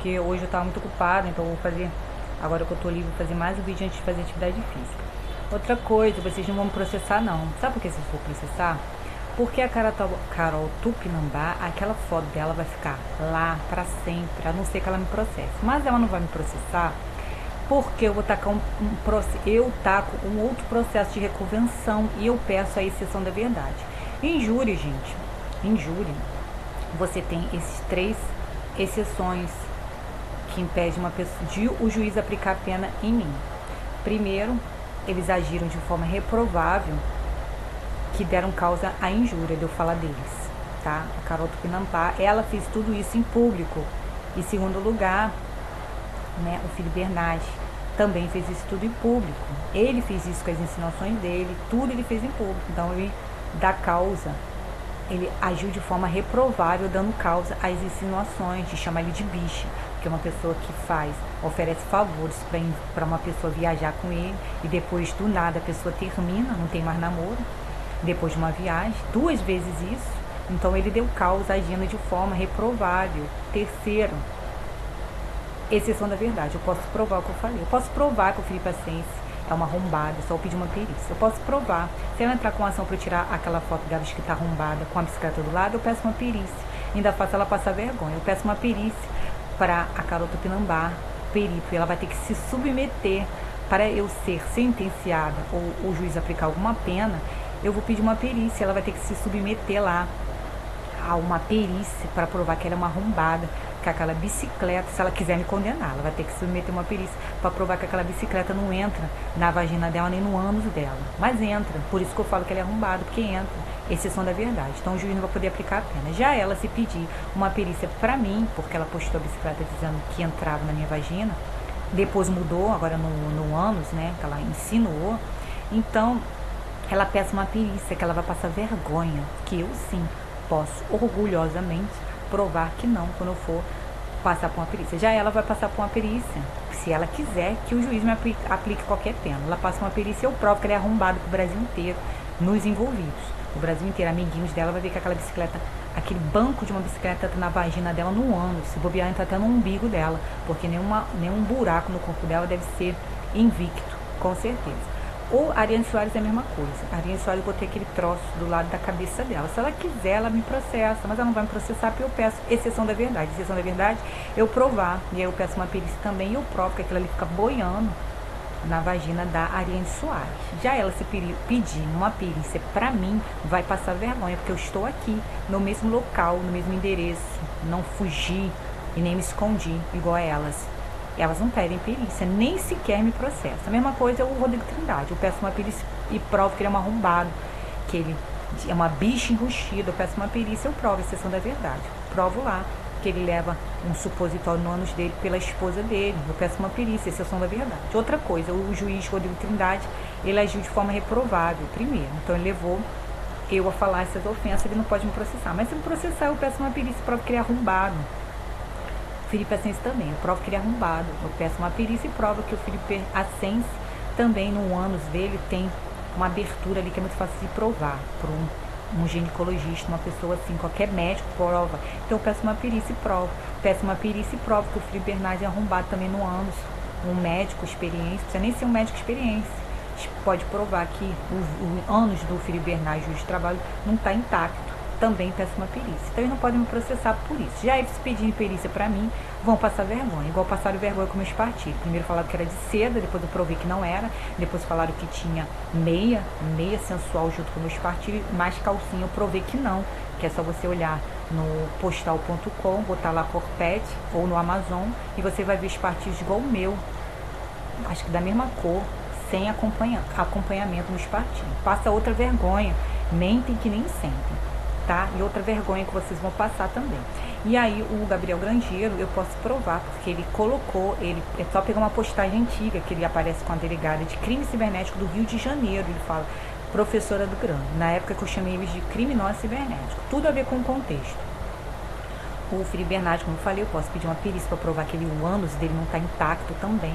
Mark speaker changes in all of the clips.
Speaker 1: porque hoje eu estava muito ocupada, então eu vou fazer, agora que eu tô livre, vou fazer mais um vídeo antes de fazer atividade física. Outra coisa, vocês não vão me processar não. Sabe por que vocês vão processar? Porque a Carol Tupinambá, aquela foto dela vai ficar lá pra sempre, a não ser que ela me processe. Mas ela não vai me processar porque eu vou tacar eu taco um outro processo de reconvenção e eu peço a exceção da verdade. Em júri, gente, em júri, você tem esses 3 exceções que impedem uma pessoa de o juiz aplicar a pena em mim. Primeiro, eles agiram de forma reprovável, que deram causa à injúria de eu falar deles, tá? A Carol Tupinambá, ela fez tudo isso em público. Em segundo lugar, né, o Felipe Bernardes também fez isso tudo em público. Ele fez isso com as insinuações dele, tudo ele fez em público. Então ele dá causa, ele agiu de forma reprovável, dando causa às insinuações, de chamar ele de bicha, que é uma pessoa que oferece favores para uma pessoa viajar com ele e depois do nada a pessoa termina, não tem mais namoro, depois de uma viagem, 2 vezes isso. Então ele deu causa agindo de forma reprovável. Terceiro, exceção da verdade. Eu posso provar o que eu falei. Eu posso provar que o Felipe Ascense é uma arrombada, só eu pedir uma perícia. Eu posso provar. Se ela entrar com ação para eu tirar aquela foto dela que está arrombada com a bicicleta do lado, eu peço uma perícia. Ainda faço ela passar vergonha. Eu peço uma perícia para a Carol Tupinambá, perito, e ela vai ter que se submeter para eu ser sentenciada ou o juiz aplicar alguma pena. Eu vou pedir uma perícia, ela vai ter que se submeter lá a uma perícia para provar que ela é uma arrombada, que aquela bicicleta, se ela quiser me condenar, ela vai ter que submeter uma perícia para provar que aquela bicicleta não entra na vagina dela nem no ânus dela. Mas entra, por isso que eu falo que ela é arrombada, porque entra, exceção da verdade. Então o juiz não vai poder aplicar a pena. Já ela, se pedir uma perícia para mim, porque ela postou a bicicleta dizendo que entrava na minha vagina, depois mudou, agora no ânus, né, que ela insinuou, então ela peça uma perícia, que ela vai passar vergonha, que eu sim posso orgulhosamente provar que não, quando eu for passar por uma perícia. Já ela vai passar por uma perícia, se ela quiser que o juiz me aplique qualquer pena. Ela passa uma perícia e eu provo que ela é arrombada pro Brasil inteiro, nos envolvidos. O Brasil inteiro, amiguinhos dela, vai ver que aquela bicicleta, aquele banco de uma bicicleta tá na vagina dela, no ânus, se bobear, entra até no umbigo dela, porque nenhum buraco no corpo dela deve ser invicto, com certeza. Ou a Ariane Soares é a mesma coisa. A Ariane Soares, eu botei aquele troço do lado da cabeça dela. Se ela quiser, ela me processa, mas ela não vai me processar porque eu peço exceção da verdade. Exceção da verdade, eu provar. E aí eu peço uma perícia também e eu provo que aquilo ali fica boiando na vagina da Ariane Soares. Já ela, se pedir uma perícia pra mim, vai passar vergonha, porque eu estou aqui, no mesmo local, no mesmo endereço. Não fugi e nem me escondi, igual a elas. Elas não pedem perícia, nem sequer me processam. A mesma coisa é o Rodrigo Trindade. Eu peço uma perícia e provo que ele é um arrombado, que ele é uma bicha enrustida. Eu peço uma perícia, eu provo a exceção da verdade. Provo lá que ele leva um supositório no ânus dele pela esposa dele. Eu peço uma perícia, exceção da verdade. Outra coisa, o juiz Rodrigo Trindade, ele agiu de forma reprovável, primeiro. Então ele levou eu a falar essas ofensas, ele não pode me processar. Mas se me processar, eu peço uma perícia e provo que ele é arrombado. Felipe Ascense também, eu provo que ele é arrombado. Eu peço uma perícia e provo que o Felipe Ascense também no ânus dele tem uma abertura ali que é muito fácil de provar por um ginecologista, uma pessoa assim, qualquer médico prova. Então eu peço uma perícia e provo. Peço uma perícia e provo que o Felipe Bernardes é arrombado também no ânus. Um médico experiente, não precisa nem ser um médico experiente, pode provar que o ânus do Felipe Bernardes, juiz de trabalho, não está intacto. Também peço uma perícia. Então eles não podem me processar por isso. Já eles pedirem perícia pra mim, vão passar vergonha. Igual passaram vergonha com meus partidos. Primeiro falaram que era de seda, depois eu provei que não era. Depois falaram que tinha meia sensual junto com meus partidos, mais calcinha. Eu provei que não. Que é só você olhar no postal.com, botar lá Corpete ou no Amazon e você vai ver os partidos igual o meu. Acho que da mesma cor, sem acompanhamento nos partidos. Passa outra vergonha. Mentem que nem sentem. Tá? E outra vergonha que vocês vão passar também. E aí o Gabriel Grangeiro, eu posso provar, porque ele colocou, ele é só pegar uma postagem antiga, que ele aparece com a delegada de crime cibernético do Rio de Janeiro, ele fala, professora do Grande, na época que eu chamei eles de criminoso cibernético, tudo a ver com o contexto. O Felipe Bernardes, como eu falei, eu posso pedir uma perícia para provar que o ânus dele não está intacto também,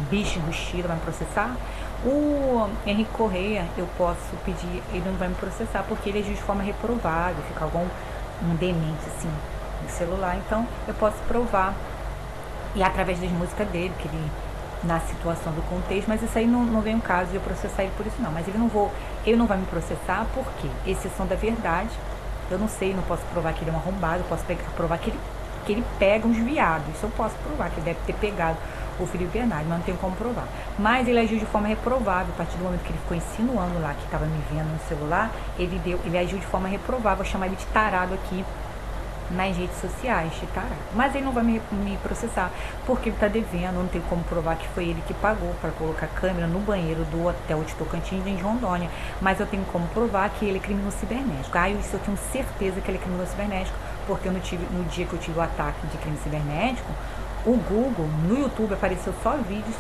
Speaker 1: bicho enrustido, vai me processar. O Henrique Correia, eu posso pedir, ele não vai me processar, porque ele agiu de forma reprovável, fica um demente assim no celular, então eu posso provar e através das músicas dele, que ele, na situação do contexto, mas isso aí não vem um caso de eu processar ele por isso não, mas ele não vai me processar porque exceção da verdade, eu não sei, não posso provar que ele é um arrombado, eu posso provar que ele pega uns viados, isso eu posso provar, que ele deve ter pegado o Felipe Bernardes, mas não tenho como provar. Mas ele agiu de forma reprovável, a partir do momento que ele ficou insinuando lá, que estava me vendo no celular, ele agiu de forma reprovável, vou chamar ele de tarado aqui nas redes sociais, de tarado. Mas ele não vai me processar, porque ele está devendo, não tem como provar que foi ele que pagou para colocar câmera no banheiro do hotel de Tocantins, em Rondônia. Mas eu tenho como provar que ele é criminoso cibernético. Isso eu tenho certeza que ele é criminoso cibernético, porque no dia que eu tive o ataque de crime cibernético, o Google, no YouTube, apareceu só vídeos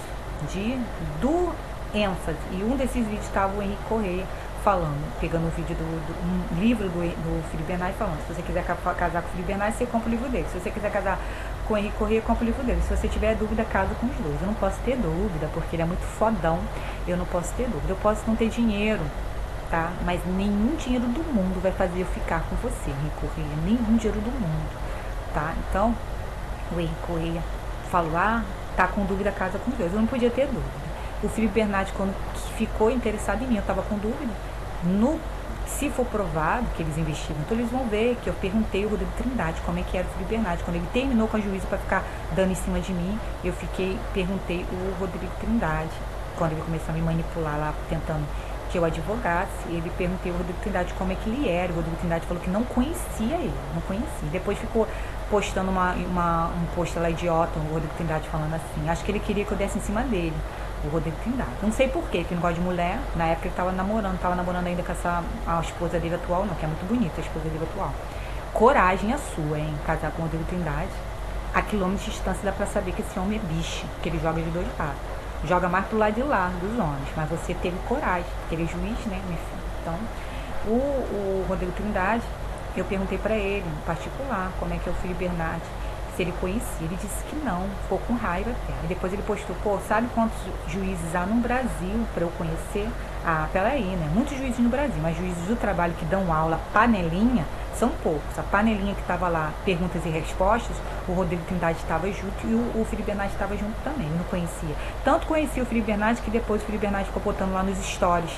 Speaker 1: do ênfase. E um desses vídeos estava o Henrique Correia falando, pegando um vídeo um livro do Felipe Bernardes falando, se você quiser casar com o Felipe Bernardes, você compra o livro dele. Se você quiser casar com o Henrique Correia, compra o livro dele. Se você tiver dúvida, casa com os dois. Eu não posso ter dúvida, porque ele é muito fodão. Eu não posso ter dúvida. Eu posso não ter dinheiro, tá? Mas nenhum dinheiro do mundo vai fazer eu ficar com você, Henrique Correia. Nenhum dinheiro do mundo, tá? Então, o Henrique Correia falou, tá com dúvida, casa com os dois. Eu não podia ter dúvida. O Felipe Bernardes, quando ficou interessado em mim, eu estava com dúvida. Se for provado que eles investigam, então eles vão ver que eu perguntei ao Rodrigo Trindade como é que era o Felipe Bernardes. Quando ele terminou com a juíza para ficar dando em cima de mim, perguntei o Rodrigo Trindade. Quando ele começou a me manipular lá, tentando que eu advogasse, perguntei ao Rodrigo Trindade como é que ele era. O Rodrigo Trindade falou que não conhecia ele, não conhecia. Depois ficou postando um post lá idiota, o Rodrigo Trindade falando assim. Acho que ele queria que eu desse em cima dele, o Rodrigo Trindade. Não sei porquê, que não gosta de mulher. Na época ele tava namorando ainda com a esposa dele atual, não, que é muito bonita a esposa dele atual. Coragem a sua, hein, casar com o Rodrigo Trindade. A quilômetros de distância dá pra saber que esse homem é bicho, que ele joga de dois lados. Joga mais pro lado de lá, dos homens, mas você teve coragem, porque ele é juiz, né, minha filha. Então, o Rodrigo Trindade, eu perguntei pra ele, em particular, como é que é o Felipe Bernardes, se ele conhecia. Ele disse que não, ficou com raiva até. E depois ele postou, sabe quantos juízes há no Brasil para eu conhecer? Peraí, né? Muitos juízes no Brasil, mas juízes do trabalho que dão aula, panelinha, são poucos. A panelinha que estava lá, perguntas e respostas, o Rodrigo Trindade estava junto e o Felipe Bernardes estava junto também, ele não conhecia. Tanto conhecia o Felipe Bernardes que depois o Felipe Bernardes ficou botando lá nos stories.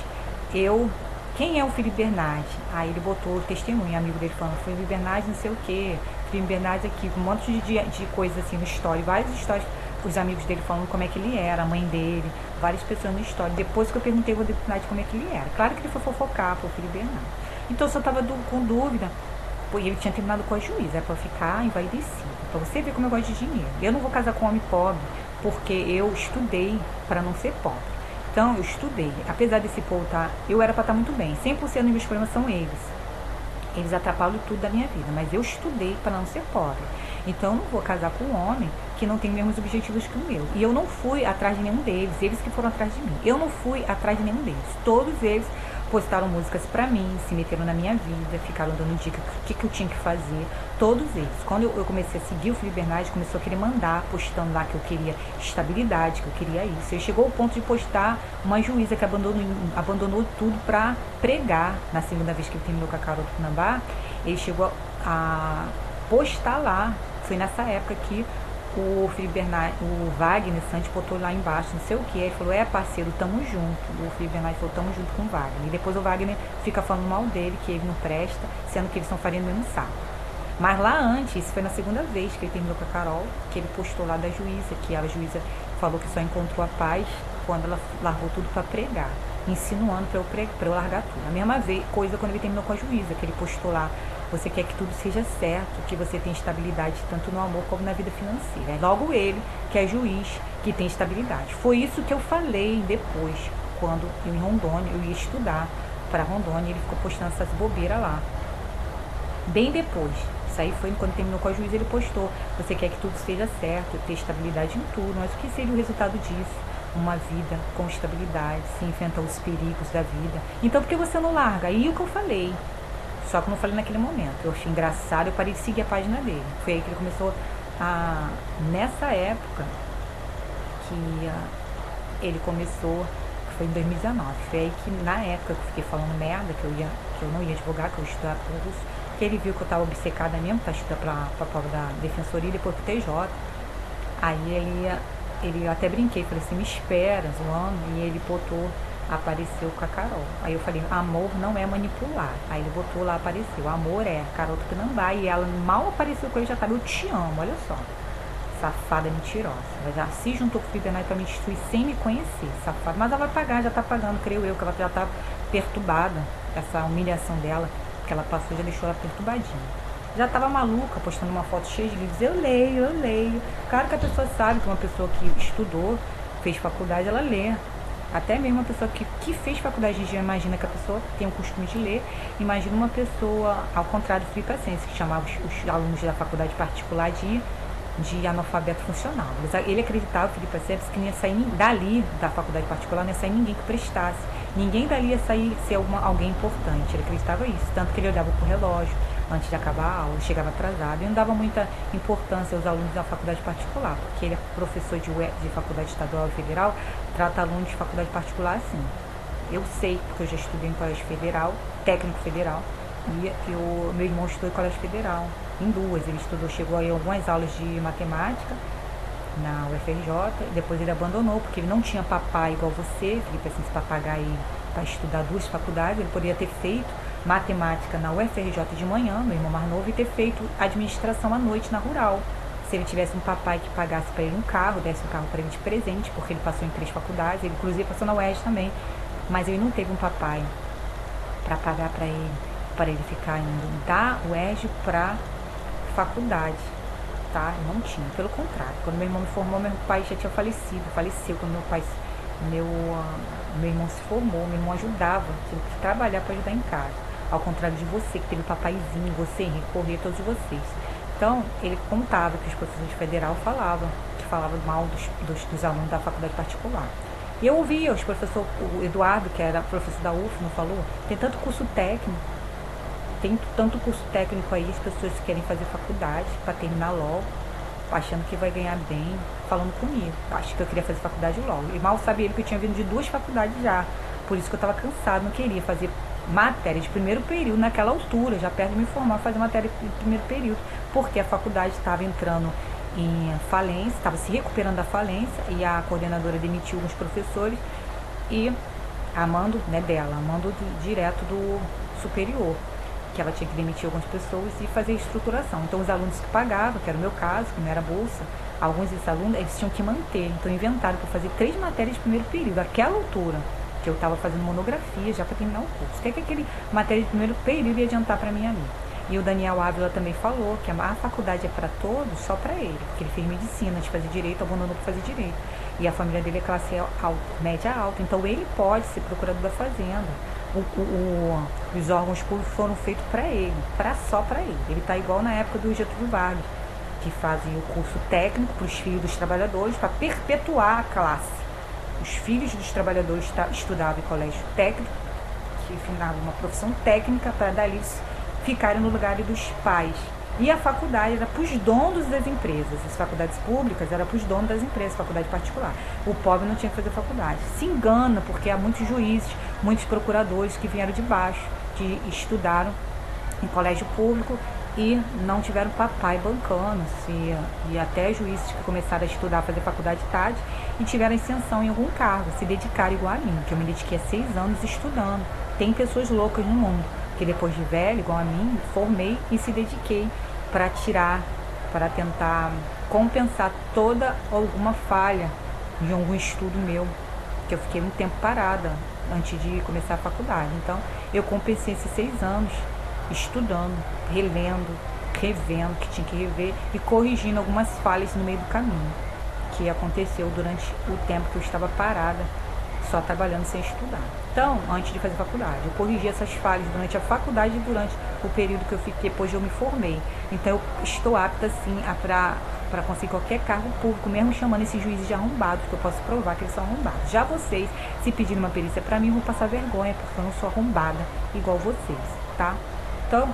Speaker 1: Quem é o Felipe Bernardes? Aí ele botou o testemunho, amigo dele falando, Felipe Bernardes não sei o quê, Felipe Bernardes aqui, com um monte de coisas assim no story, várias histórias, os amigos dele falando como é que ele era, a mãe dele, várias pessoas no story. Depois que eu perguntei ao Rodrigo Trindade como é que ele era. Claro que ele foi fofocar pro Felipe Bernardes. Então eu só tava com dúvida, porque ele tinha terminado com a juíza, pra ficar envaidecida. Pra você ver como eu gosto de dinheiro. Eu não vou casar com um homem pobre, porque eu estudei para não ser pobre. Então, eu estudei. Apesar desse povo eu era para estar muito bem. 100% dos meus problemas são eles. Eles atrapalham tudo da minha vida. Mas eu estudei para não ser pobre. Então, eu não vou casar com um homem que não tem os mesmos objetivos que o meu. E eu não fui atrás de nenhum deles. Eles que foram atrás de mim. Eu não fui atrás de nenhum deles. Todos eles postaram músicas pra mim, se meteram na minha vida, ficaram dando dica do que eu tinha que fazer, todos eles. Quando eu comecei a seguir o Felipe Bernardes, começou a querer mandar, postando lá que eu queria estabilidade, que eu queria isso. Ele chegou ao ponto de postar uma juíza que abandonou tudo pra pregar. Na segunda vez que ele terminou com a Carol Tunambá, ele chegou a postar lá, foi nessa época que o Felipe Bernardes, o Wagner Santos botou lá embaixo, não sei o que, ele falou, parceiro, tamo junto. O Felipe Bernardes falou, tamo junto com o Wagner. E depois o Wagner fica falando mal dele, que ele não presta, sendo que eles estão farinha do mesmo saco. Mas lá antes, isso foi na segunda vez que ele terminou com a Carol, que ele postou lá da juíza, que a juíza falou que só encontrou a paz quando ela largou tudo pra pregar, insinuando pra eu largar tudo. A mesma coisa quando ele terminou com a juíza, que ele postou lá, você quer que tudo seja certo, que você tenha estabilidade tanto no amor como na vida financeira. É logo ele, que é juiz, que tem estabilidade. Foi isso que eu falei depois, quando eu em Rondônia, eu ia estudar para Rondônia, ele ficou postando essas bobeiras lá. Bem depois, isso aí foi quando terminou com a juíza, ele postou, você quer que tudo seja certo, ter estabilidade em tudo, mas o que seria o resultado disso? Uma vida com estabilidade, sem enfrentar os perigos da vida. Então, por que você não larga? Aí o que eu falei. Só que eu não falei naquele momento. Eu achei engraçado, eu parei de seguir a página dele. Foi aí que ele começou nessa época que ele começou, que foi em 2019. Foi aí que, na época, que eu fiquei falando merda, que eu não ia advogar, que eu ia estudar curso, que ele viu que eu estava obcecada mesmo, para estudar para a prova da defensoria e depois pro TJ. Aí ele até brinquei, falei assim, me espera, zoando, e ele botou, apareceu com a Carol. Aí eu falei, amor não é manipular. Aí ele botou lá, apareceu, amor é Carol Tupinambá, e ela mal apareceu com ele, já tava, eu te amo, olha só. Safada mentirosa. Ela já se juntou com o Felipe Neto pra me destruir sem me conhecer, safada. Mas ela vai pagar, já tá pagando, creio eu, que ela já tá perturbada. Essa humilhação dela, que ela passou, já deixou ela perturbadinha. Já tava maluca, postando uma foto cheia de livros. Eu leio. Claro que a pessoa sabe que uma pessoa que estudou, fez faculdade, ela lê. Até mesmo uma pessoa que fez faculdade, a gente já imagina que a pessoa tem o costume de ler. Imagina uma pessoa, ao contrário do Felipe Ascensi, que chamava os alunos da faculdade particular de analfabeto funcional. Ele acreditava, o Felipe Ascensi, que não ia sair dali, da faculdade particular, não ia sair ninguém que prestasse. Ninguém dali ia sair ser alguém importante. Ele acreditava isso. Tanto que ele olhava pro relógio antes de acabar a aula, chegava atrasado. E não dava muita importância aos alunos da faculdade particular, porque ele é professor de faculdade estadual e federal, trata alunos de faculdade particular assim. Eu sei, porque eu já estudei em colégio federal, técnico federal, e o meu irmão estudou em colégio federal, em duas. Ele estudou, chegou aí algumas aulas de matemática na UFRJ, e depois ele abandonou, porque ele não tinha papai igual você, Felipe, assim, para pagar ele para estudar duas faculdades. Ele poderia ter feito matemática na UFRJ de manhã, meu irmão mais novo, e ter feito administração à noite na Rural. Se ele tivesse um papai que pagasse para ele um carro, desse um carro para ele de presente, porque ele passou em 3 faculdades, ele inclusive passou na UERJ também, mas ele não teve um papai para pagar para ele ficar indo da UERJ para faculdade, tá? Eu não tinha, pelo contrário. Quando meu irmão me formou, meu pai já tinha faleceu quando meu irmão se formou. Meu irmão ajudava, tinha que trabalhar para ajudar em casa. Ao contrário de você, que teve papaizinho, você, Henrique, correr, todos vocês. Então, ele contava que os professores federal falavam mal dos alunos da faculdade particular. E eu ouvia os professores, o Eduardo, que era professor da UF, não falou? Tem tanto curso técnico aí, as pessoas que querem fazer faculdade para terminar logo, achando que vai ganhar bem, falando comigo. Acho que eu queria fazer faculdade logo. E mal sabia ele que eu tinha vindo de 2 faculdades já. Por isso que eu estava cansado, não queria fazer matéria de primeiro período naquela altura, já perto de me formar, fazer matéria de primeiro período, porque a faculdade estava entrando em falência, estava se recuperando da falência, e a coordenadora demitiu alguns professores e amando direto do superior, que ela tinha que demitir algumas pessoas e fazer estruturação. Então os alunos que pagavam, que era o meu caso, que não era bolsa, alguns desses alunos, eles tinham que manter. Então inventaram para fazer 3 matérias de primeiro período, àquela altura, que eu estava fazendo monografia já para terminar o curso. O que é que aquele matéria de primeiro período ia adiantar para mim ali? E o Daniel Ávila também falou que a faculdade é para todos, só para ele, porque ele fez medicina, antes de fazer direito, abandonou para fazer direito. E a família dele é classe alta, média alta, então ele pode ser procurador da fazenda. Os órgãos públicos foram feitos para ele, só para ele. Ele está igual na época do Getúlio Vargas, que fazia o curso técnico para os filhos dos trabalhadores, para perpetuar a classe. Os filhos dos trabalhadores estudavam em colégio técnico, que finavam uma profissão técnica, para dali ficarem no lugar dos pais. E a faculdade era para os donos das empresas. As faculdades públicas eram para os donos das empresas, faculdade particular. O pobre não tinha que fazer faculdade. Se engana, porque há muitos juízes, muitos procuradores que vieram de baixo, que estudaram em colégio público e não tiveram papai bancando, e até juízes que começaram a estudar, a fazer faculdade tarde e tiveram ascensão em algum cargo, se dedicaram igual a mim, que eu me dediquei a 6 anos estudando. Tem pessoas loucas no mundo, que depois de velho, igual a mim, formei e se dediquei para tentar compensar toda alguma falha de algum estudo meu, que eu fiquei um tempo parada antes de começar a faculdade. Então, eu compensei esses 6 anos estudando, relendo, revendo, que tinha que rever, e corrigindo algumas falhas no meio do caminho, que aconteceu durante o tempo que eu estava parada, só trabalhando sem estudar. Então, antes de fazer faculdade, eu corrigi essas falhas durante a faculdade e durante o período que eu fiquei, depois eu me formei. Então, eu estou apta, sim, para conseguir qualquer cargo público, mesmo chamando esses juízes de arrombados, que eu posso provar que eles são arrombados. Já vocês, se pedirem uma perícia para mim, eu vou passar vergonha, porque eu não sou arrombada igual vocês, tá? Então,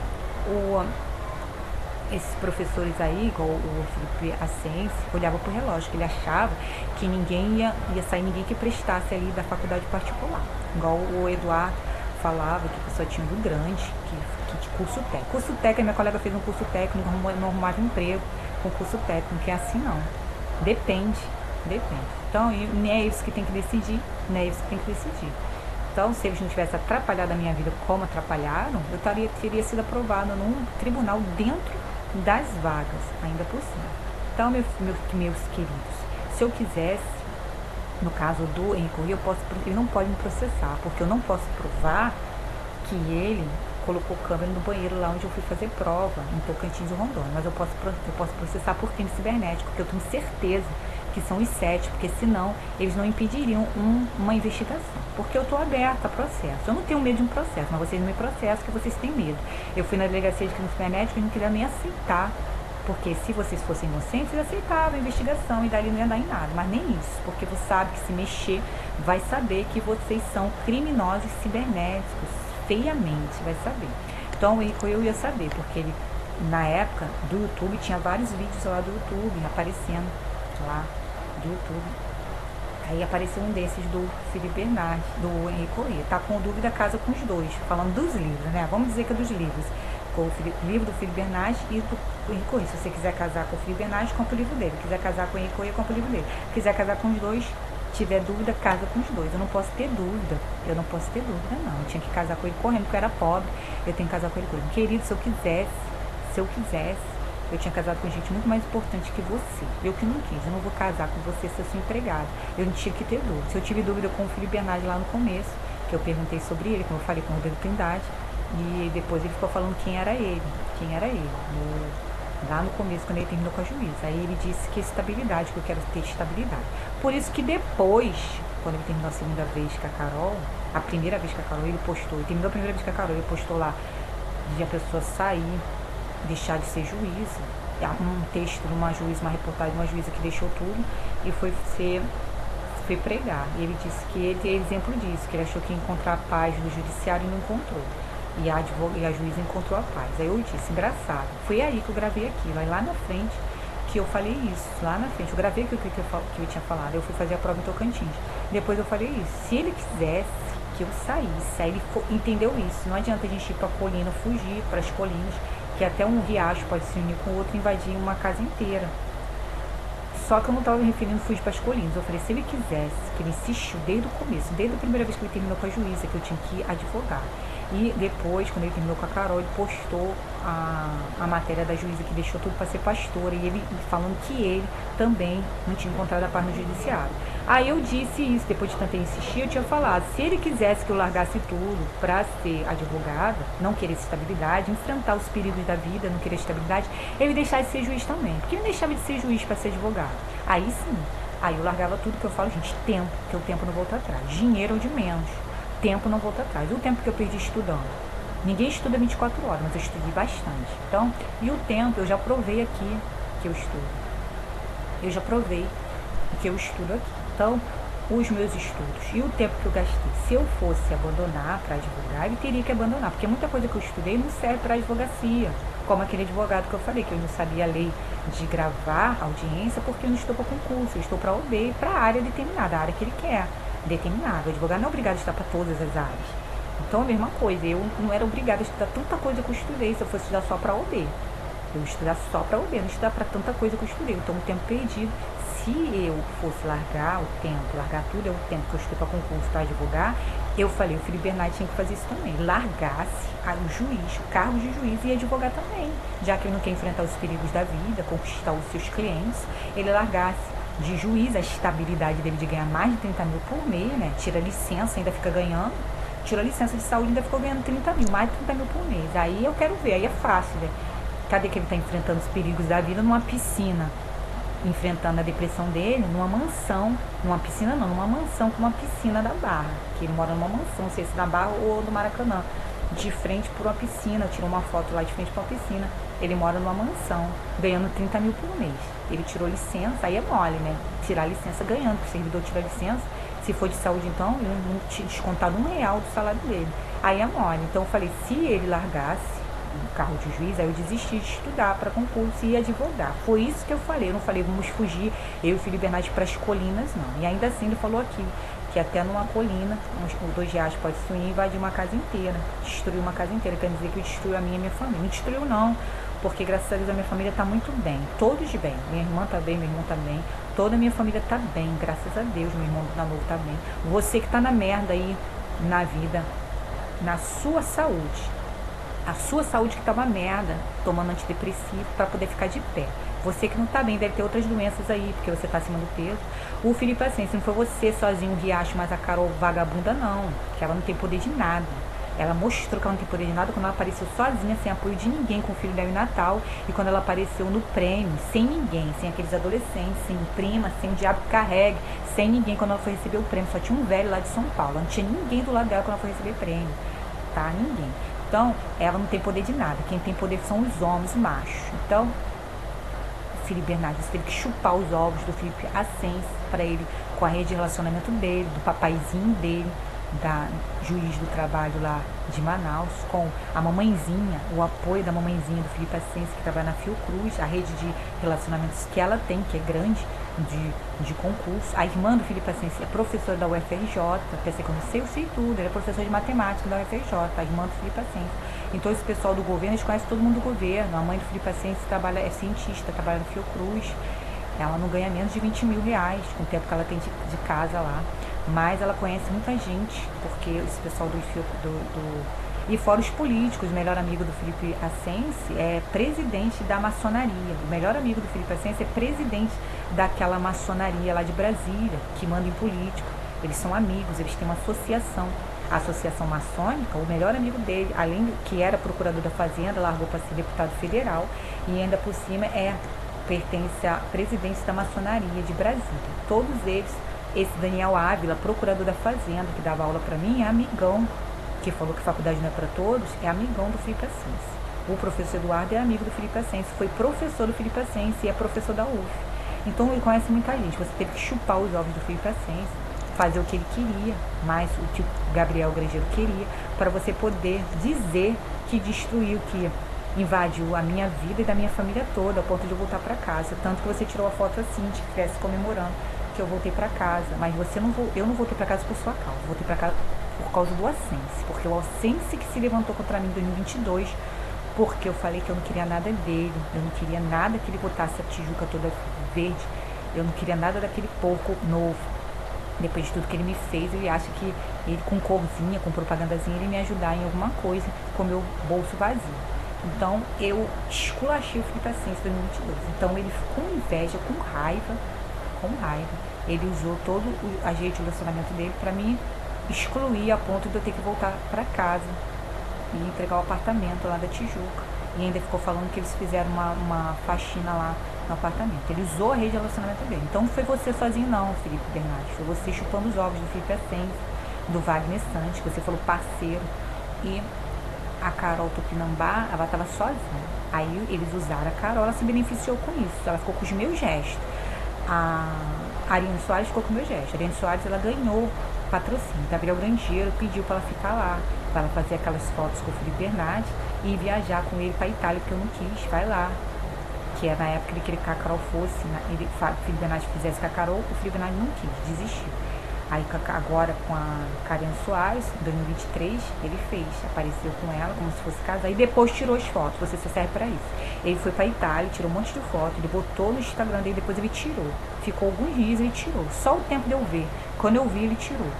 Speaker 1: esses professores aí, igual o Felipe Ascensi, olhava pro relógio, que ele achava que ninguém ia sair ninguém que prestasse ali da faculdade particular. Igual o Eduardo falava que a pessoa tinha do grande, que de curso técnico. Curso técnico, minha colega fez um curso técnico, não arrumava emprego com curso técnico, que é assim não. Depende, depende. Então, não é eles que tem que decidir, não é eles que tem que decidir. Então, se eles não tivessem atrapalhado a minha vida como atrapalharam, eu teria sido aprovada num tribunal dentro das vagas, ainda por cima. Então, meus queridos, se eu quisesse, no caso do Henrique, ele não pode me processar, porque eu não posso provar que ele colocou câmera no banheiro lá onde eu fui fazer prova, em Tocantins e Rondônia. Mas eu posso processar por crime cibernético, porque eu tenho certeza que são os 7, porque senão eles não impediriam uma investigação. Porque eu estou aberta a processo. Eu não tenho medo de um processo, mas vocês não me processam porque vocês têm medo. Eu fui na delegacia de crime cibernético e não queria nem aceitar. Porque se vocês fossem inocentes, vocês aceitavam a investigação e dali não ia dar em nada. Mas nem isso, porque você sabe que se mexer, vai saber que vocês são criminosos cibernéticos, feiamente, vai saber. Então eu ia saber, porque ele, na época do YouTube, tinha vários vídeos lá do YouTube, aparecendo lá do YouTube. Aí apareceu um desses do Felipe Bernardes, do Henrique Corrêa. Tá com dúvida, casa com os dois, falando dos livros, né? Vamos dizer que é dos livros. Com o livro do Felipe Bernardes e do Henrique Corrêa. Se você quiser casar com o Felipe Bernardes, compra o livro dele. Se quiser casar com o Henrique Corrêa, compra o livro dele. Se quiser casar com os dois, tiver dúvida, casa com os dois. Eu não posso ter dúvida. Eu não posso ter dúvida, não. Eu tinha que casar com ele correndo, porque eu era pobre. Eu tenho que casar com ele correndo. Querido, se eu quisesse, eu tinha casado com gente muito mais importante que você. Eu que não quis. Eu não vou casar com você se eu sou empregado. Eu não tinha que ter dúvida. Se eu tive dúvida com o Felipe Bernardes lá no começo, que eu perguntei sobre ele, como eu falei com o Rodrigo Trindade, e depois ele ficou falando quem era ele. Lá no começo, quando ele terminou com a juíza. Aí ele disse que estabilidade, que eu quero ter estabilidade. Por isso que depois, quando ele terminou a segunda vez com a Carol, a primeira vez com a Carol, ele postou, ele terminou a primeira vez com a Carol, ele postou lá de a pessoa sair, deixar de ser juíza, um texto de uma juíza, uma reportagem de uma juíza que deixou tudo e foi pregar. E ele disse que ele tem exemplo disso, que ele achou que ia encontrar a paz do judiciário e não encontrou. E a juíza encontrou a paz. Aí eu disse, engraçado. Foi aí que eu gravei aquilo. Aí lá na frente que eu falei isso. Lá na frente. Eu gravei aquilo que eu tinha falado. Eu fui fazer a prova em Tocantins. Depois eu falei isso. Se ele quisesse que eu saísse, aí ele entendeu isso. Não adianta a gente ir pra colina, fugir para as colinas, que até um riacho pode se unir com o outro e invadir uma casa inteira. Só que eu não estava me referindo a fugir para as colinas. Eu falei, se ele quisesse, que ele insistiu desde o começo, desde a primeira vez que ele terminou com a juíza, que eu tinha que advogar. E depois, quando ele terminou com a Carol, ele postou a matéria da juíza que deixou tudo para ser pastora. E ele falando que ele também não tinha encontrado a paz no judiciário. Aí eu disse isso, depois de tanto insistir, eu tinha falado, se ele quisesse que eu largasse tudo para ser advogada, não querer estabilidade, enfrentar os perigos da vida, não querer estabilidade, ele deixasse de ser juiz também. Porque ele deixava de ser juiz para ser advogado. Aí sim, aí eu largava tudo, que eu falo, gente, tempo, que o tempo não volta atrás. Dinheiro é o de menos. Tempo não volta atrás. O tempo que eu perdi estudando. Ninguém estuda 24 horas, mas eu estudei bastante. Então, e o tempo, eu já provei aqui que eu estudo. Eu já provei que eu estudo aqui. Então, os meus estudos e o tempo que eu gastei, se eu fosse abandonar para advogar, eu teria que abandonar, porque muita coisa que eu estudei não serve para advocacia. Como aquele advogado que eu falei, que eu não sabia a lei de gravar audiência, porque eu não estou para concurso, eu estou para OB, para a área determinada, a área que ele quer. Determinado. O advogado não é obrigado a estudar para todas as áreas. Então, a mesma coisa. Eu não era obrigada a estudar tanta coisa que eu estudei se eu fosse estudar só para OB. Eu ia estudar só para OB, não estudar para tanta coisa que eu estudei. Então, o tempo perdido. Se eu fosse largar tudo, é o tempo que eu estudei para concurso, para advogar, eu falei, o Felipe Bernardes tinha que fazer isso também. Largasse o juiz, o cargo de juiz e advogar também. Já que ele não quer enfrentar os perigos da vida, conquistar os seus clientes, ele largasse de juiz, a estabilidade dele de ganhar mais de 30 mil por mês, né? Tira licença, ainda fica ganhando. Tira licença de saúde, ainda ficou ganhando 30 mil, mais de 30 mil por mês. Aí eu quero ver, aí é fácil, né? Cadê que ele está enfrentando os perigos da vida numa piscina? Enfrentando a depressão dele numa mansão, numa piscina não, numa mansão com uma piscina da Barra. Que ele mora numa mansão, não sei se da Barra ou do Maracanã. De frente por uma piscina, tirou uma foto lá de frente para uma piscina. Ele mora numa mansão, ganhando 30 mil por mês. Ele tirou licença, aí é mole, né? Tirar licença ganhando, porque o servidor tira licença. Se for de saúde, então, eu não tinha descontado R$1 do salário dele. Aí é mole. Então eu falei, se ele largasse o carro de juiz, aí eu desisti de estudar para concurso e advogar. Foi isso que eu falei. Eu não falei, vamos fugir, eu e o Felipe Bernardes, para as colinas, não. E ainda assim ele falou aqui, que até numa colina, os 2 reais pode se unir e invadir uma casa inteira. Destruir uma casa inteira. Quer dizer que eu destruiu a minha e a minha família. Não destruiu, não. porque graças a Deus a minha família tá muito bem, todos bem, minha irmã tá bem, meu irmão tá bem, toda a minha família tá bem, graças a Deus, meu irmão do namoro tá bem. Você que tá na merda aí, na vida, na sua saúde, a sua saúde que tá uma merda, tomando antidepressivo para poder ficar de pé. Você que não tá bem, deve ter outras doenças aí, porque você tá acima do peso. O Felipe assim, se não foi você sozinho, o Riacho, mas a Carol vagabunda não, que ela não tem poder de nada. Ela mostrou que ela não tem poder de nada quando ela apareceu sozinha, sem apoio de ninguém, com o filho dela em Natal. E quando ela apareceu no prêmio, sem ninguém, sem aqueles adolescentes, sem prima, sem o diabo que carregue, sem ninguém quando ela foi receber o prêmio. Só tinha um velho lá de São Paulo, não tinha ninguém do lado dela quando ela foi receber prêmio, tá? Ninguém. Então, ela não tem poder de nada. Quem tem poder são os homens, os machos. Então, o Felipe Bernardes teve que chupar os ovos do Felipe Ascense para ele, com a rede de relacionamento dele, do papaizinho dele, da juiz do trabalho lá de Manaus, com a mamãezinha, o apoio da mamãezinha do Felipe Ascense, que trabalha na Fiocruz, a rede de relacionamentos que ela tem, que é grande, de concurso. A irmã do Felipe Ascense é professora da UFRJ, pensei que eu sei tudo, ele é professor de matemática da UFRJ, a irmã do Felipe Ascense. Então esse pessoal do governo, eles conhecem todo mundo do governo. A mãe do Felipe Ascense é cientista, trabalha no Fiocruz. Ela não ganha menos de 20 mil reais com o tempo que ela tem de casa lá. Mas ela conhece muita gente, porque esse pessoal e fora os políticos, o melhor amigo do Felipe Ascense é presidente da maçonaria. O melhor amigo do Felipe Ascense é presidente daquela maçonaria lá de Brasília, que manda em político. Eles são amigos, eles têm uma associação. A associação maçônica, o melhor amigo dele, além do que era procurador da Fazenda, largou para ser deputado federal e ainda por cima pertence à presidência da maçonaria de Brasília. Todos eles, esse Daniel Ávila, procurador da Fazenda, que dava aula para mim, é amigão, que falou que faculdade não é para todos, é amigão do Felipe Ascense. O professor Eduardo é amigo do Felipe Ascense, foi professor do Felipe Ascense e é professor da UF. Então ele conhece muita gente. Você teve que chupar os ovos do Felipe Ascense, fazer o que ele queria, mais o que o Gabriel Grangeiro queria, para você poder dizer que destruiu, que invadiu a minha vida e da minha família toda, ao ponto de eu voltar para casa. Tanto que você tirou a foto assim, de festa comemorando que eu voltei para casa. Mas eu não voltei para casa por sua causa, eu voltei para casa por causa do Ascense, porque o Ascense que se levantou contra mim em 2022, porque eu falei que eu não queria nada dele, eu não queria nada que ele botasse a Tijuca toda verde, eu não queria nada daquele porco novo. Depois de tudo que ele me fez, ele acha que ele com corzinha, com propagandazinha, ele me ajudar em alguma coisa com meu bolso vazio. Então eu esculachei o Felipe Ascense em 2022. Então ele com inveja, com raiva, ele usou todo o agente de relacionamento dele para me excluir a ponto de eu ter que voltar para casa e entregar o apartamento lá da Tijuca. E ainda ficou falando que eles fizeram uma faxina lá no apartamento. Ele usou a rede de relacionamento dele. Então não foi você sozinho não, Felipe Bernardes. Foi você chupando os ovos do Felipe Ascense, do Wagner Santos, que você falou parceiro. E a Carol Tupinambá, ela estava sozinha. Aí eles usaram a Carol, ela se beneficiou com isso. Ela ficou com os meus gestos. A Ariane Soares ficou com o meu gesto. A Ariane Soares, ela ganhou patrocínio. Gabriel Grangeiro pediu para ela ficar lá, para ela fazer aquelas fotos com o Felipe Bernardes e viajar com ele para Itália, porque eu não quis. Vai lá. Que é na época ele queria que a Carol fosse, o Felipe Bernardes fizesse com a Carol, o Felipe Bernardes não quis, desistiu. Aí agora com a Karen Soares, em 2023, ele fez, apareceu com ela como se fosse casar e depois tirou as fotos, você só serve pra isso. Ele foi pra Itália, tirou um monte de foto, ele botou no Instagram dele, depois ele tirou. Ficou alguns dias e ele tirou, só o tempo de eu ver. Quando eu vi, ele tirou.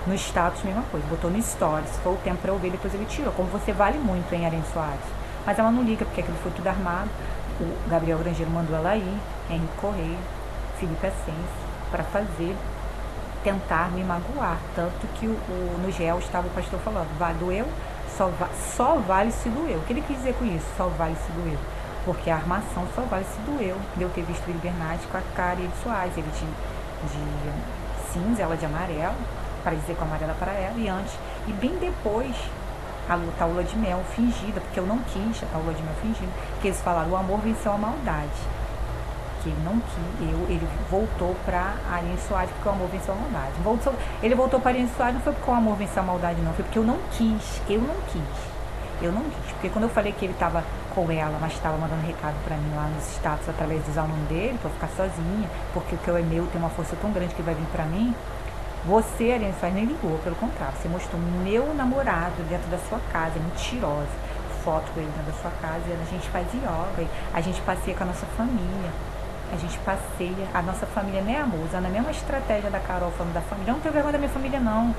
Speaker 1: No status, mesma coisa, botou no stories, foi o tempo pra eu ver, depois ele tirou. Como você vale muito, hein, Karen Soares? Mas ela não liga, porque aquilo foi tudo armado. O Gabriel Grangeiro mandou ela ir, Henrique Correia, Felipe Ascense, para tentar me magoar. Tanto que no GEL estava o pastor falando, doeu, só vale se doeu. O que ele quis dizer com isso? Só vale se doeu. Porque a armação só vale se doeu. De eu ter visto o Bernardes com a Karen Soares, ele de cinza, ela de amarelo, para dizer com amarela para ela, e antes, e bem depois, a lua de mel fingida, porque eu não quis a lua de mel fingida, que eles falaram, o amor venceu a maldade. Que ele não quis, ele voltou para Ariane Soares porque o amor venceu a maldade. Ele voltou para Ariane Soares não foi porque o amor venceu a maldade, não, foi porque eu não quis. Porque quando eu falei que ele estava com ela, mas estava mandando recado para mim lá nos status através de usar o nome dele, para eu ficar sozinha, porque o que é meu tem uma força tão grande que vai vir para mim. Você, Ariane Soares, nem ligou, pelo contrário, você mostrou meu namorado dentro da sua casa, mentirosa. foto com ele dentro da sua casa, e a gente faz yoga, a gente passeia com a nossa família. A gente passeia, a nossa família, né, amor? Usando a mesma estratégia da Carol falando da família. Eu não tenho vergonha da minha família, não.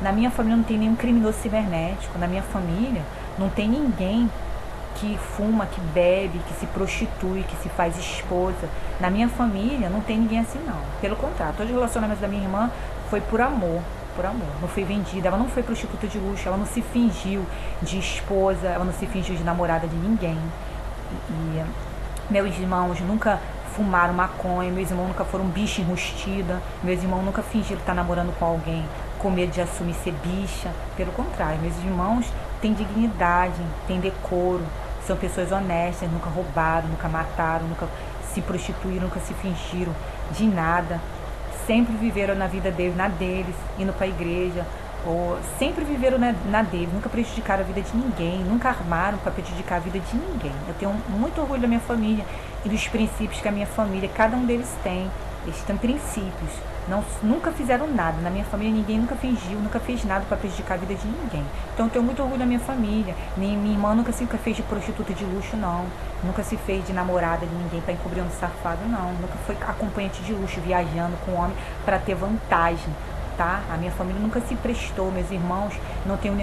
Speaker 1: Na minha família não tem nenhum criminoso cibernético. Na minha família não tem ninguém que fuma, que bebe, que se prostitui, que se faz esposa. Na minha família não tem ninguém assim, não. Pelo contrário, todos os relacionamentos da minha irmã foi por amor. Por amor. Não foi vendida, ela não foi prostituta de luxo, ela não se fingiu de esposa, ela não se fingiu de namorada de ninguém. E meus irmãos nunca fumaram maconha, meus irmãos nunca foram bicha enrustida, meus irmãos nunca fingiram estar namorando com alguém com medo de assumir ser bicha. Pelo contrário, meus irmãos têm dignidade, têm decoro, são pessoas honestas, nunca roubaram, nunca mataram, nunca se prostituíram, nunca se fingiram de nada. Sempre viveram na vida deles, na deles, indo para a igreja, ou sempre viveram na deles, nunca prejudicaram a vida de ninguém, nunca armaram para prejudicar a vida de ninguém. Eu tenho muito orgulho da minha família e dos princípios que a minha família, cada um deles tem. Eles têm princípios, nunca fizeram nada. Na minha família ninguém nunca fingiu, nunca fez nada para prejudicar a vida de ninguém. Então eu tenho muito orgulho da minha família. Minha irmã nunca se fez de prostituta de luxo, não. Nunca se fez de namorada de ninguém para encobrir um safado, não. Nunca foi acompanhante de luxo, viajando com homem para ter vantagem. Tá? A minha família nunca se prestou, meus irmãos, não tenho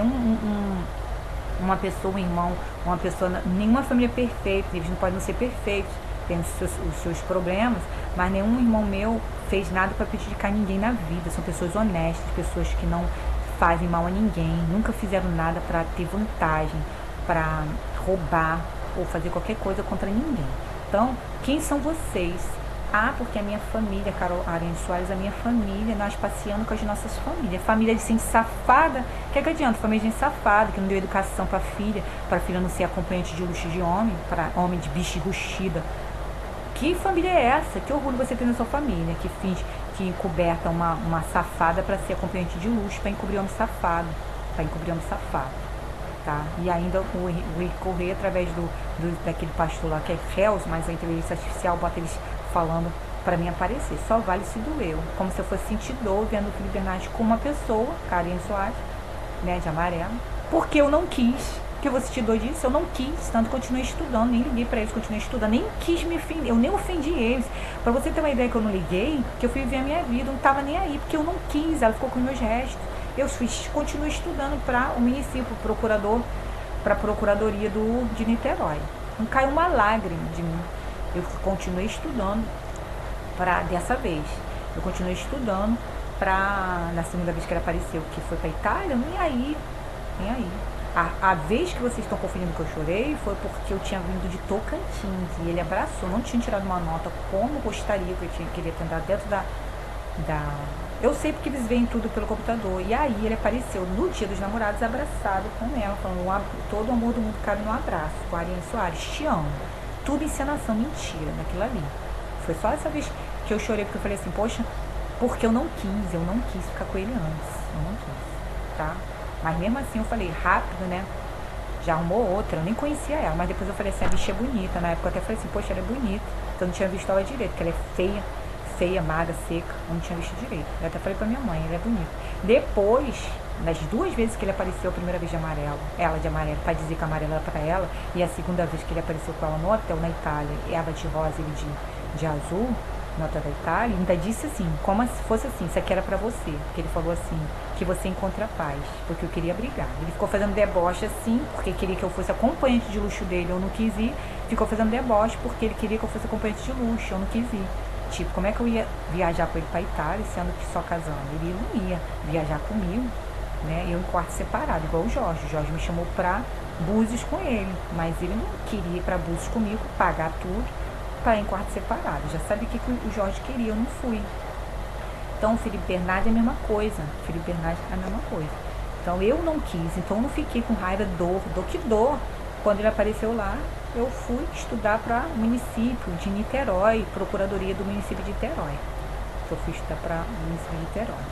Speaker 1: uma pessoa, um irmão, uma pessoa, nenhuma família perfeita, eles não podem não ser perfeitos, tem os seus problemas, mas nenhum irmão meu fez nada para prejudicar ninguém na vida, são pessoas honestas, pessoas que não fazem mal a ninguém, nunca fizeram nada para ter vantagem, para roubar ou fazer qualquer coisa contra ninguém. Então, quem são vocês? Ah, porque a minha família, Carol Aranha Soares, a minha família, nós passeando com as nossas famílias. Família de gente safada, que adianta? Família de gente safada, que não deu educação para a filha não ser acompanhante de luxo de homem, para homem de bicha enrustida. Que família é essa? Que orgulho você tem na sua família, que finge, que encoberta uma safada para ser acompanhante de luxo, para encobrir homem safado, Tá? E ainda o recorrer através daquele pastor lá que é Hells, mas a inteligência artificial bota eles falando para mim aparecer. Só vale se doeu. Como se eu fosse sentir dor vendo o Felipe Bernardes com uma pessoa, Karen Soares, né, de amarelo. Porque eu não quis. Que eu vou sentir dor disso? Eu não quis. Tanto continuei estudando, nem liguei para eles, continuei estudando. Nem quis me ofender, eu nem ofendi eles. Para você ter uma ideia que eu não liguei, que eu fui viver a minha vida, eu não tava nem aí, porque eu não quis. Ela ficou com meus restos. Eu continuei estudando para o município, para a procuradoria de Niterói. Não caiu uma lágrima de mim. Eu continuei estudando dessa vez. Eu continuei estudando na segunda vez que ele apareceu, que foi para Itália, nem aí. A vez que vocês estão confundindo que eu chorei foi porque eu tinha vindo de Tocantins e ele abraçou, não tinha tirado uma nota como gostaria, que eu queria ter andado dentro da... Eu sei porque eles veem tudo pelo computador. E aí ele apareceu no Dia dos Namorados abraçado com ela, falando todo o amor do mundo cabe no abraço. Com a Ariane Soares, te amo. Tudo encenação, mentira, naquilo ali. Foi só essa vez que eu chorei, porque eu falei assim, poxa, porque eu não quis ficar com ele antes. Eu não quis, tá? Mas mesmo assim eu falei, rápido, né? Já arrumou outra, eu nem conhecia ela. Mas depois eu falei assim, a bicha é bonita. Na época eu até falei assim, poxa, ela é bonita. Então eu não tinha visto ela direito, porque ela é feia, magra, seca. Eu não tinha visto direito. Eu até falei pra minha mãe, ela é bonita. Depois, nas 2 vezes que ele apareceu, a primeira vez de amarelo, ela de amarelo, pra dizer que a amarela era pra ela, e a segunda vez que ele apareceu com ela no hotel na Itália, ela de rosa e ele de azul, no hotel da Itália, ainda disse assim, como se fosse assim, isso aqui era pra você. Que ele falou assim, que você encontra a paz, porque eu queria brigar. Ele ficou fazendo deboche assim, porque queria que eu fosse acompanhante de luxo dele, eu não quis ir. Ficou fazendo deboche porque ele queria que eu fosse acompanhante de luxo, eu não quis ir. Tipo, como é que eu ia viajar com ele pra Itália, sendo que só casando? Ele não ia viajar comigo, né? Eu em quarto separado, igual o Jorge. O Jorge me chamou pra Búzios com ele, mas ele não queria ir pra Búzios comigo, pagar tudo, para ir em quarto separado. Já sabe o que o Jorge queria, eu não fui. Então o Felipe Bernardes é a mesma coisa. Então eu não quis, então eu não fiquei com raiva, dor. Quando ele apareceu lá, eu fui estudar para o município de Niterói, procuradoria do município de Niterói. Eu fui estudar para o município de Niterói.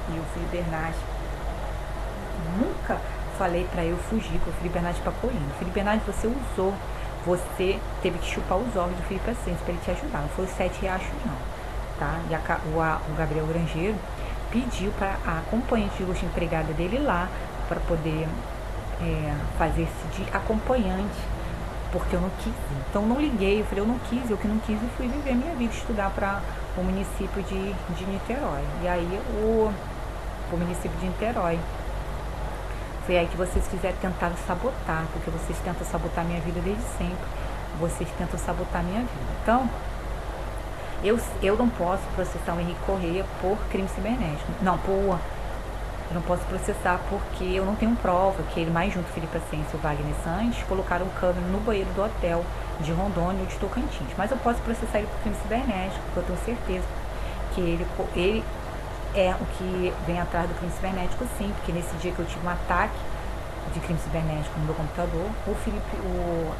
Speaker 1: E o Felipe Bernardes, nunca falei para eu fugir com o Felipe Bernardes Papolino. O Felipe Bernardes, você teve que chupar os olhos do Felipe Ascenso para ele te ajudar. Não foi os 7 riachos, não. Tá? E o Gabriel Grangeiro pediu para a acompanhante de luxo empregada dele lá, para poder fazer-se de acompanhante, porque eu não quis. Então não liguei, eu falei, eu não quis, eu que não quis, e fui viver minha vida, estudar para o município de Niterói. E aí o município de Niterói. Foi aí que vocês tentaram sabotar, porque vocês tentam sabotar minha vida desde sempre. Vocês tentam sabotar minha vida. Então, eu não posso processar o Henrique Correia por crime cibernético. Eu não posso processar porque eu não tenho prova que ele, mais junto Felipe Ascenso e o Wagner Sanches, colocaram câmera no banheiro do hotel de Rondônia ou de Tocantins. Mas eu posso processar ele por crime cibernético, porque eu tenho certeza que ele é o que vem atrás do crime cibernético, sim, porque nesse dia que eu tive um ataque de crime cibernético no meu computador,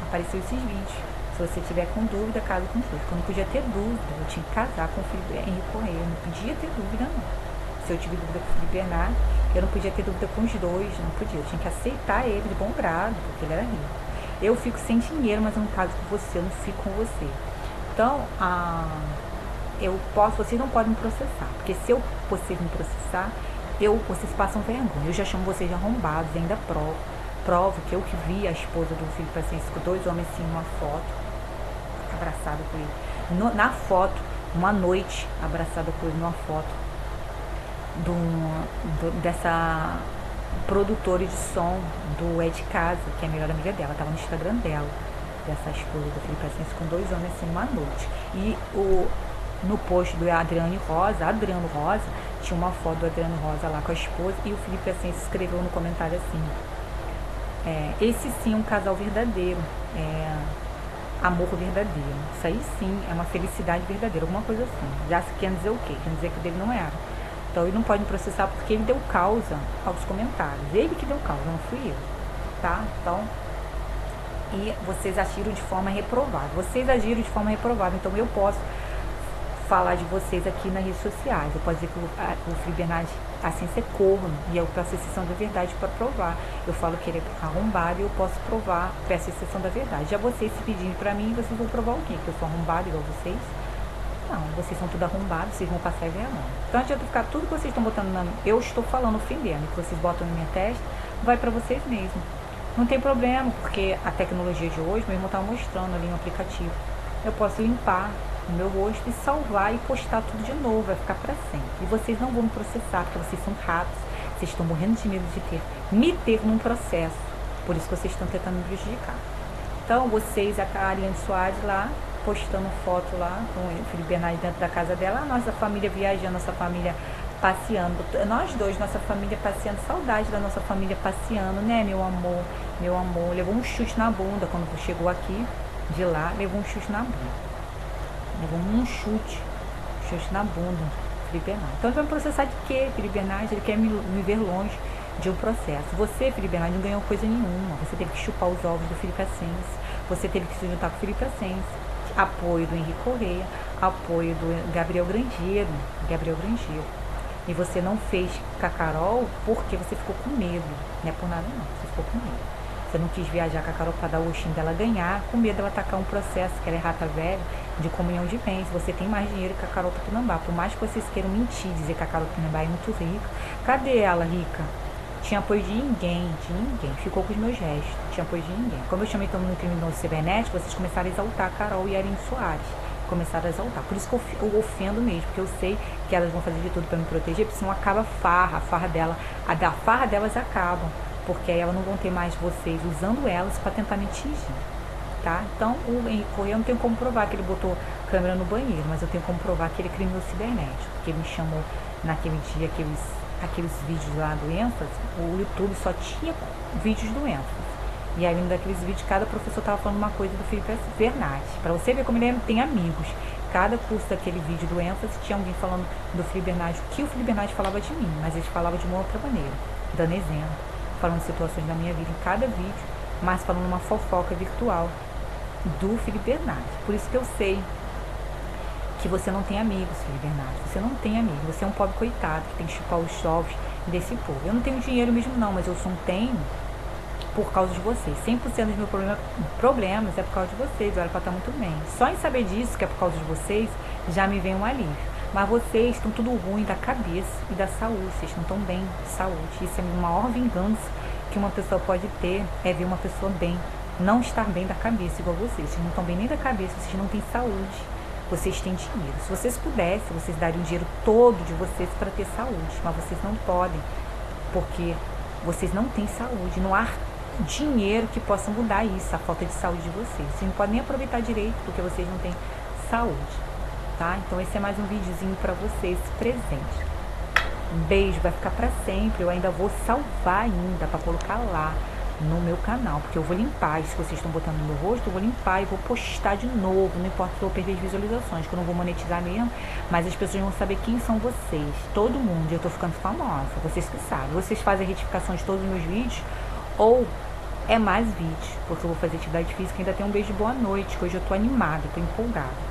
Speaker 1: apareceu esses vídeos. Se você tiver com dúvida, casa com dúvida. Eu não podia ter dúvida, eu tinha que casar com o Felipe Henrique Correia, eu não podia ter dúvida não. Se eu tive dúvida com o Felipe Bernard, eu não podia ter dúvida com os dois, não podia, eu tinha que aceitar ele de bom grado, porque ele era rico. Eu fico sem dinheiro, mas eu não caso com você, eu não fico com você. Então, vocês não podem me processar, porque se vocês me processar, vocês passam vergonha. Eu já chamo vocês de arrombados, ainda provo que eu que vi a esposa do Felipe Ascenso com dois homens assim numa foto, abraçada com ele. Na foto, uma noite, abraçada com ele numa foto dessa produtora de som do Ed Casa, que é a melhor amiga dela, estava no Instagram dela, dessa esposa do Felipe Ascenso com dois homens assim numa noite. E no post do Adriano Rosa, tinha uma foto do Adriano Rosa lá com a esposa, e o Felipe Ascenso escreveu no comentário assim: esse sim é um casal verdadeiro, amor verdadeiro, isso aí sim é uma felicidade verdadeira, alguma coisa assim. Já se quer dizer o quê? Quer dizer que o dele não era. Então ele não pode me processar porque ele deu causa aos comentários, ele que deu causa, não fui eu, tá? Então, e vocês agiram de forma reprovada, então eu posso falar de vocês aqui nas redes sociais, eu posso dizer que o Felipe Bernard assim ser corno, e eu peço a exceção da verdade para provar. Eu falo que ele é arrombado e eu posso provar, peço a exceção da verdade. Já vocês se pedirem para mim, vocês vão provar o quê? Que eu sou arrombado igual vocês? Não, vocês são tudo arrombados, vocês vão passar vergonha. Então adianta ficar tudo que vocês estão botando eu estou falando, ofendendo, que vocês botam na minha testa, vai para vocês mesmos. Não tem problema, porque a tecnologia de hoje, meu irmão estava mostrando ali no aplicativo, eu posso limpar o meu rosto e salvar e postar tudo de novo, vai ficar para sempre. E vocês não vão me processar, porque vocês são ratos, vocês estão morrendo de medo de me ter num processo, por isso que vocês estão tentando me prejudicar. Então vocês, a Ariane Soares lá, postando foto lá com o Felipe Bernard dentro da casa dela, a nossa família viajando, nossa família passeando, nós dois, nossa família passeando, saudade da nossa família passeando, né, meu amor, levou um chute na bunda quando chegou aqui de lá, levou um chute na bunda. Levou um chute na bunda, Felipe Bernard. Então ele vai me processar de quê, Felipe Bernard? Ele quer me ver longe de um processo. Você, Felipe Bernard, não ganhou coisa nenhuma. Você teve que chupar os ovos do Felipe Ascenso. Você teve que se juntar com o Felipe Ascenso. Apoio do Henrique Correia, apoio do Gabriel Grangeiro. E você não fez com a Carol porque você ficou com medo. Não é por nada não, você ficou com medo. Você não quis viajar com a Carol para dar o oxinho dela ganhar, com medo dela atacar um processo, que ela é rata velha, de comunhão de bens. Você tem mais dinheiro que a Carol Tupinambá. Por mais que vocês queiram mentir, dizer que a Carol Tupinambá é muito rica, cadê ela, rica? Tinha apoio de ninguém, ficou com os meus restos, tinha apoio de ninguém. Como eu chamei todo mundo criminoso cibernético, vocês começaram a exaltar a Carol e a Ariane Soares. Começaram a exaltar. Por isso que eu ofendo mesmo, porque eu sei que elas vão fazer de tudo para me proteger, porque senão acaba a farra delas acabam, porque aí elas não vão ter mais vocês usando elas para tentar me atingir, tá? Então, o Henrique Correia, eu não tenho como provar que ele botou câmera no banheiro, mas eu tenho como provar que ele é criminoso cibernético, porque ele me chamou naquele dia, aqueles vídeos lá do ênfase, o YouTube só tinha vídeos do ênfase. E aí, daqueles vídeos, cada professor estava falando uma coisa do Felipe Bernard. Para você ver como ele tem amigos. Cada curso daquele vídeo do ênfase tinha alguém falando do Felipe Bernard, o que o Felipe Bernard falava de mim, mas eles falavam de uma outra maneira, dando exemplo, falando de situações da minha vida em cada vídeo, mas falando uma fofoca virtual do Felipe Bernard. Por isso que eu sei que você não tem amigos, Felipe Bernard. Você não tem amigos. Você é um pobre coitado que tem que chupar os ovos desse povo. Eu não tenho dinheiro mesmo não, mas eu só tenho por causa de vocês. 100% dos meus problemas é por causa de vocês. Eu era para estar muito bem. Só em saber disso, que é por causa de vocês, já me vem um alívio. Mas vocês estão tudo ruim da cabeça e da saúde. Vocês não estão bem de saúde. Isso é a maior vingança que uma pessoa pode ter é ver uma pessoa bem, não estar bem da cabeça igual vocês. Vocês não estão bem nem da cabeça, vocês não têm saúde, vocês têm dinheiro. Se vocês pudessem, vocês dariam o dinheiro todo de vocês para ter saúde, mas vocês não podem, porque vocês não têm saúde, não há dinheiro que possa mudar isso, a falta de saúde de vocês. Vocês não podem nem aproveitar direito, porque vocês não têm saúde, tá? Então esse é mais um videozinho para vocês, presente. Um beijo, vai ficar para sempre. Eu ainda vou salvar ainda para colocar lá no meu canal, porque eu vou limpar isso que vocês estão botando no meu rosto, eu vou limpar e vou postar de novo, não importa se eu perder as visualizações, que eu não vou monetizar mesmo, mas as pessoas vão saber quem são vocês, todo mundo, e eu tô ficando famosa, vocês que sabem. Vocês fazem retificações de todos os meus vídeos, ou é mais vídeos, porque eu vou fazer atividade física. Ainda tem um beijo de boa noite, que hoje eu tô animada, tô empolgada.